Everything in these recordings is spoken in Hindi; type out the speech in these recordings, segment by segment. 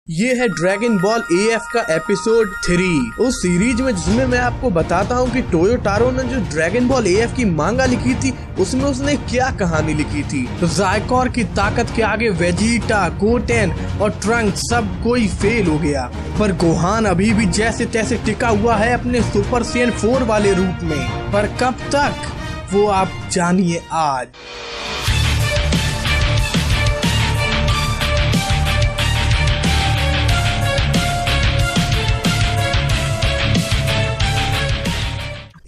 ये है ड्रैगन बॉल AF का एपिसोड 3 उस सीरीज में जिसमें मैं आपको बताता हूँ कि टोयोटारो ने जो ड्रैगन बॉल AF की मांगा लिखी थी उसमें उसने क्या कहानी लिखी थी। तो ज़ाइकोर की ताकत के आगे वेजिटा, गोटेन और ट्रंक सब कोई फेल हो गया, पर गोहान अभी भी जैसे तैसे टिका हुआ है अपने सुपर सैयन 4 वाले रूप में। पर कब तक, वो आप जानिए आज।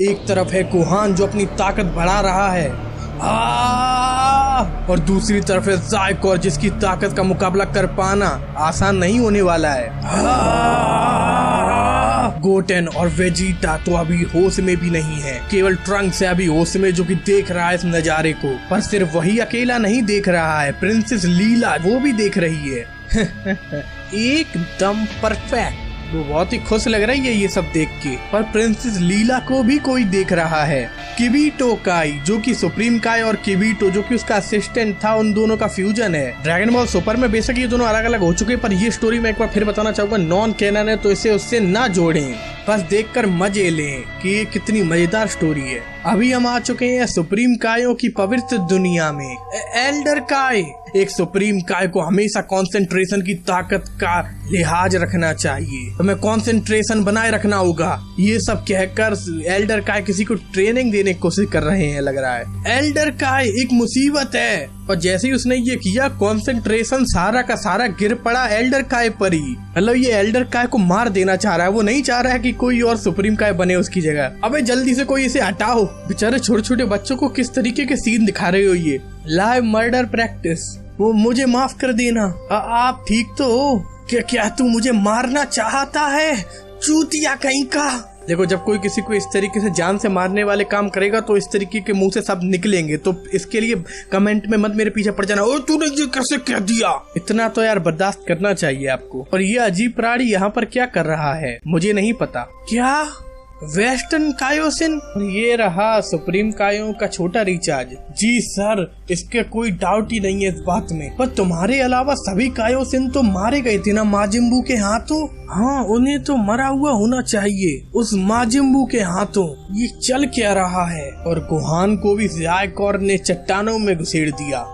एक तरफ है गोहान जो अपनी ताकत बढ़ा रहा है और दूसरी तरफ है ज़ाइकोर जिसकी ताकत का मुकाबला कर पाना आसान नहीं होने वाला है। गोटेन और वेजिटा तो अभी होश में भी नहीं है, केवल ट्रंक से अभी होश में जो कि देख रहा है इस नजारे को। पर सिर्फ वही अकेला नहीं देख रहा है, प्रिंसेस लीला वो भी देख रही है। एकदम परफेक्ट। वो बहुत ही खुश लग रही है ये सब देख के। पर प्रिंसेस लीला को भी कोई देख रहा है। किबीटो काई जो कि सुप्रीम काई और किबीटो जो कि उसका असिस्टेंट था, उन दोनों का फ्यूजन है। ड्रैगन बॉल सुपर में बेशक ये दोनों अलग अलग हो चुके, पर ये स्टोरी मैं एक बार फिर बताना चाहूंगा नॉन कैनन है, तो इसे उससे ना जोड़ें, बस देखकर मजे लें कि ये कितनी मजेदार स्टोरी है। अभी हम आ चुके हैं सुप्रीम कायों की पवित्र दुनिया में। एल्डर काय, एक सुप्रीम काय को हमेशा कंसंट्रेशन की ताकत का लिहाज रखना चाहिए, हमें कंसंट्रेशन बनाए रखना होगा। ये सब कहकर एल्डर काय किसी को ट्रेनिंग देने की कोशिश कर रहे हैं लग रहा है। एल्डर काय एक मुसीबत है, और जैसे ही उसने ये किया कंसंट्रेशन सारा का सारा गिर पड़ा एल्डर काय पर ही। मतलब ये एल्डर काय को मार देना चाह रहा है, वो नहीं चाह रहा है कि कोई और सुप्रीम काय बने उसकी जगह। अबे जल्दी से कोई इसे हटाओ। बेचारे छोटे छोटे बच्चों को किस तरीके के सीन दिखा रहे हो ये। Live murder practice. वो मुझे माफ कर देना। आप ठीक तो हो? क्या तू मुझे मारना चाहता है, चूतिया कहीं का? देखो, जब कोई किसी को इस तरीके से जान से मारने वाले काम करेगा तो इस तरीके के मुंह से सब निकलेंगे। तो इसके लिए कमेंट में मत मेरे पीछे पड़ जाना, ओ तूने ये कैसे कह दिया। इतना तो यार बर्दाश्त करना चाहिए आपको। और ये अजीब प्राणी यहाँ पर क्या कर रहा है मुझे नहीं पता। क्या वेस्टर्न कायोसिन? ये रहा सुप्रीम कायों का छोटा रिचार्ज। जी सर, इसके कोई डाउट ही नहीं है इस बात में, पर तुम्हारे अलावा सभी कायोसिन तो मारे गए थे ना माजिम्बू के हाथों? हाँ, उन्हें तो मरा हुआ होना चाहिए उस माजिम्बू के हाथों। ये चल क्या रहा है? और गोहान को भी ज़ाइकोर ने चट्टानों में घुसेड़ दिया।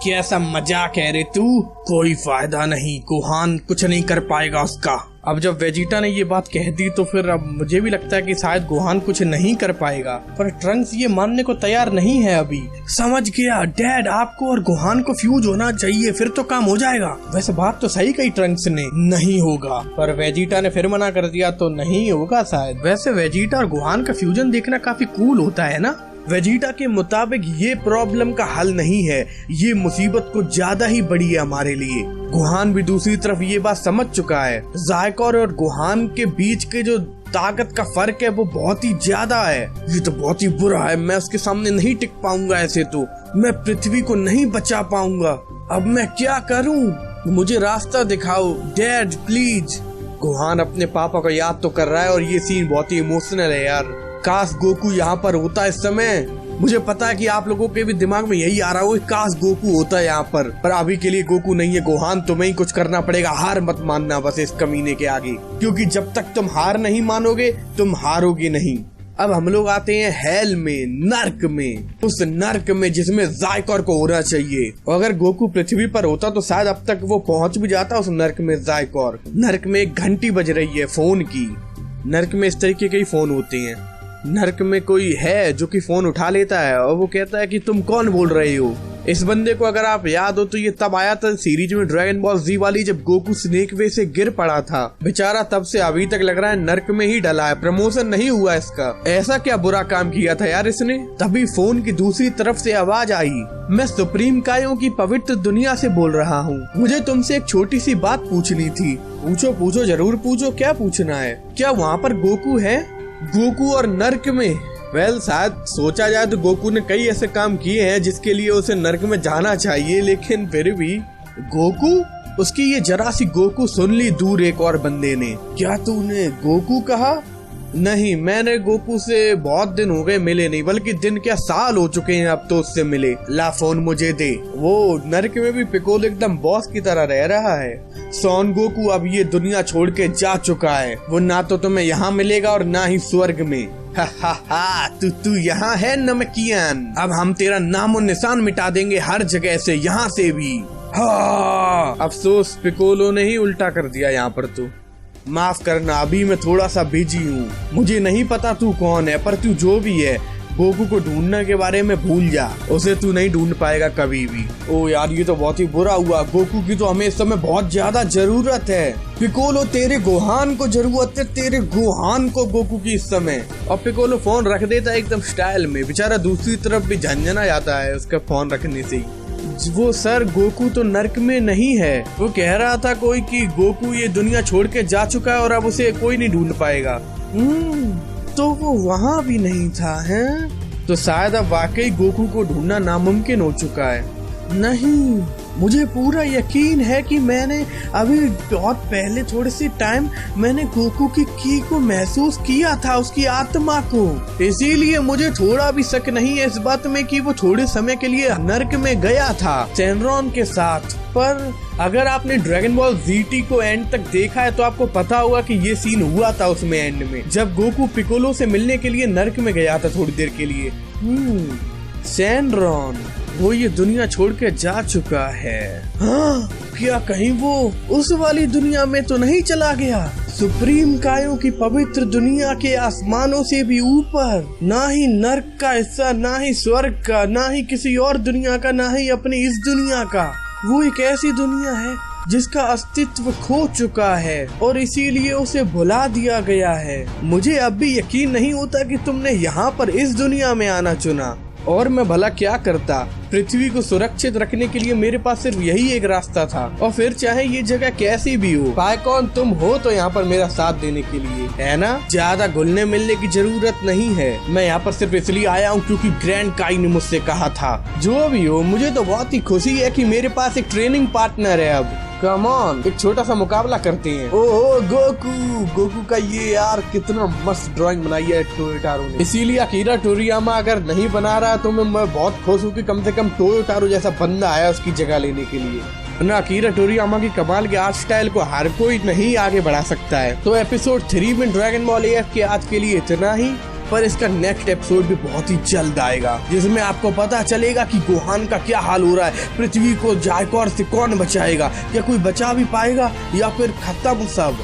कैसा मजाक है रे तू? कोई फायदा नहीं, गोहान कुछ नहीं कर पाएगा उसका। अब जब वेजिटा ने ये बात कह दी तो फिर अब मुझे भी लगता है कि शायद गोहान कुछ नहीं कर पाएगा, पर ट्रंक्स ये मानने को तैयार नहीं है अभी। समझ गया डैड, आपको और गोहान को फ्यूज होना चाहिए, फिर तो काम हो जाएगा। वैसे बात तो सही कही ट्रंक्स ने, नहीं होगा। पर वेजिटा ने फिर मना कर दिया तो नहीं होगा शायद। वैसे वेजिटा और गोहान का फ्यूजन देखना काफी कूल होता है ना। वेजिटा के मुताबिक ये प्रॉब्लम का हल नहीं है, ये मुसीबत को ज्यादा ही बड़ी है हमारे लिए। गोहान भी दूसरी तरफ ये बात समझ चुका है। ज़ाइकोर और गोहान के बीच के जो ताकत का फर्क है वो बहुत ही ज्यादा है। ये तो बहुत ही बुरा है, मैं उसके सामने नहीं टिक पाऊंगा। ऐसे तो मैं पृथ्वी को नहीं बचा पाऊंगा। अब मैं क्या करूं? मुझे रास्ता दिखाओ डैड प्लीज। गोहान अपने पापा को याद तो कर रहा है और ये सीन बहुत ही इमोशनल है यार। काश गोकू यहाँ पर होता इस समय। मुझे पता है कि आप लोगों के भी दिमाग में यही आ रहा हो, काश गोकू होता यहाँ पर अभी के लिए गोकू नहीं है। गोहान तुम्हें ही कुछ करना पड़ेगा, हार मत मानना बस इस कमीने के आगे, क्योंकि जब तक तुम हार नहीं मानोगे तुम हारोगे नहीं। अब हम लोग आते हैं हेल में, नर्क में, उस नर्क में जिसमें ज़ाइकोर को होना चाहिए। और अगर गोकू पृथ्वी पर होता तो शायद अब तक वो पहुंच भी जाता उस नर्क में। ज़ाइकोर नर्क में एक घंटी बज रही है फोन की। नर्क में इस तरीके के ही फोन होते हैं। नर्क में कोई है जो कि फोन उठा लेता है और वो कहता है कि तुम कौन बोल रहे हो। इस बंदे को अगर आप याद हो तो ये तब आया था सीरीज में ड्रैगन बॉल Z वाली, जब गोकू स्नेक वे से गिर पड़ा था। बेचारा तब से अभी तक लग रहा है नर्क में ही डला है, प्रमोशन नहीं हुआ इसका। ऐसा क्या बुरा काम किया था यार इसने। तभी फोन की दूसरी तरफ से आवाज आई, मैं सुप्रीम कायों की पवित्र दुनिया से बोल रहा हूँ, मुझे तुमसे एक छोटी सी बात पूछनी थी। पूछो पूछो, जरूर पूछो, क्या पूछना है? क्या वहाँ पर गोकू है? गोकू और नर्क में? शायद सोचा जाए तो गोकू ने कई ऐसे काम किए हैं जिसके लिए उसे नर्क में जाना चाहिए, लेकिन फिर भी गोकू, उसकी ये जरा सी गोकू सुन ली दूर एक और बंदे ने। क्या तूने गोकू कहा? नहीं, मैंने गोकू से बहुत दिन हो गए मिले नहीं, बल्कि दिन क्या साल हो चुके हैं अब तो उससे मिले। ला फोन मुझे दे। वो नर्क में भी पिकोलो एकदम बॉस की तरह रह रहा है। सोन गोकू अब ये दुनिया छोड़ के जा चुका है। वो ना तो तुम्हें यहाँ मिलेगा और ना ही स्वर्ग में। हा तू यहाँ है नमकियन। अब हम तेरा नामो निशान मिटा देंगे हर जगह से, यहाँ से भी। हाँ, अफसोस पिकोलो ने ही उल्टा कर दिया यहाँ पर। तू माफ करना, अभी मैं थोड़ा सा बिजी हूँ। मुझे नहीं पता तू कौन है, पर तू जो भी है गोकू को ढूंढने के बारे में भूल जा। उसे तू नहीं ढूंढ पाएगा कभी भी। ओ यार, ये तो बहुत ही बुरा हुआ। गोकू की तो हमें इस समय बहुत ज्यादा जरूरत है। पिकोलो, तेरे गोहान को जरूरत है, तेरे गोहान को गोकू की इस समय। और पिकोलो फोन रख देता है एकदम स्टाइल में। बेचारा दूसरी तरफ भी झंझना जाता है उसका फोन रखने से ही। वो सर, गोकू तो नर्क में नहीं है। वो कह रहा था कोई कि गोकू ये दुनिया छोड़ के जा चुका है और अब उसे कोई नहीं ढूंढ पाएगा। तो वो वहाँ भी नहीं था, हैं? तो शायद अब वाकई गोकू को ढूंढना नामुमकिन हो चुका है। नहीं, मुझे पूरा यकीन है कि मैंने अभी बहुत पहले थोड़े से टाइम मैंने गोकू की को महसूस किया था, उसकी आत्मा को। इसीलिए मुझे थोड़ा भी शक नहीं है इस बात में कि वो थोड़े समय के लिए नर्क में गया था सेनरॉन के साथ। पर अगर आपने ड्रैगन बॉल जीटी को एंड तक देखा है तो आपको पता होगा कि ये सीन हुआ था उसमें एंड में, जब गोकू पिकोलो से मिलने के लिए नर्क में गया था थोड़ी देर के लिए। सेनरॉन, वो ये दुनिया छोड़ के जा चुका है। हाँ, क्या कहीं वो उस वाली दुनिया में तो नहीं चला गया? सुप्रीम कायों की पवित्र दुनिया के आसमानों से भी ऊपर, ना ही नर्क का हिस्सा, ना ही स्वर्ग का, ना ही किसी और दुनिया का, ना ही अपनी इस दुनिया का। वो एक ऐसी दुनिया है जिसका अस्तित्व खो चुका है और इसीलिए उसे भुला दिया गया है। मुझे अब भी यकीन नहीं होता कि तुमने यहाँ पर इस दुनिया में आना चुना। और मैं भला क्या करता? पृथ्वी को सुरक्षित रखने के लिए मेरे पास सिर्फ यही एक रास्ता था। और फिर चाहे ये जगह कैसी भी हो, पाइकॉन तुम हो तो यहाँ पर मेरा साथ देने के लिए, है ना? ज्यादा घुलने मिलने की जरूरत नहीं है। मैं यहाँ पर सिर्फ इसलिए आया हूँ क्योंकि ग्रैंड काई ने मुझसे कहा था। जो भी हो, मुझे तो बहुत ही खुशी है कि मेरे पास एक ट्रेनिंग पार्टनर है। अब कम ऑन, एक छोटा सा मुकाबला करते हैं। ओहो गोकू का ये यार कितना मस्त ड्राइंग बनाई है टोयोटारो ने। इसीलिए अकीरा टोरियामा अगर नहीं बना रहा तो मैं बहुत खुश हूँ कि कम से कम टोयोटारो जैसा बंदा आया उसकी जगह लेने के लिए। ना अकीरा टोरियामा की कमाल के आर्ट स्टाइल को हर कोई नहीं आगे बढ़ा सकता है। तो एपिसोड 3 में ड्रैगन बॉल AF के आज के लिए इतना ही, पर इसका नेक्स्ट एपिसोड भी बहुत ही जल्द आएगा जिसमें आपको पता चलेगा कि गोहान का क्या हाल हो रहा है। पृथ्वी को जायकोर से कौन बचाएगा? क्या कोई बचा भी पाएगा या फिर खत्म सब?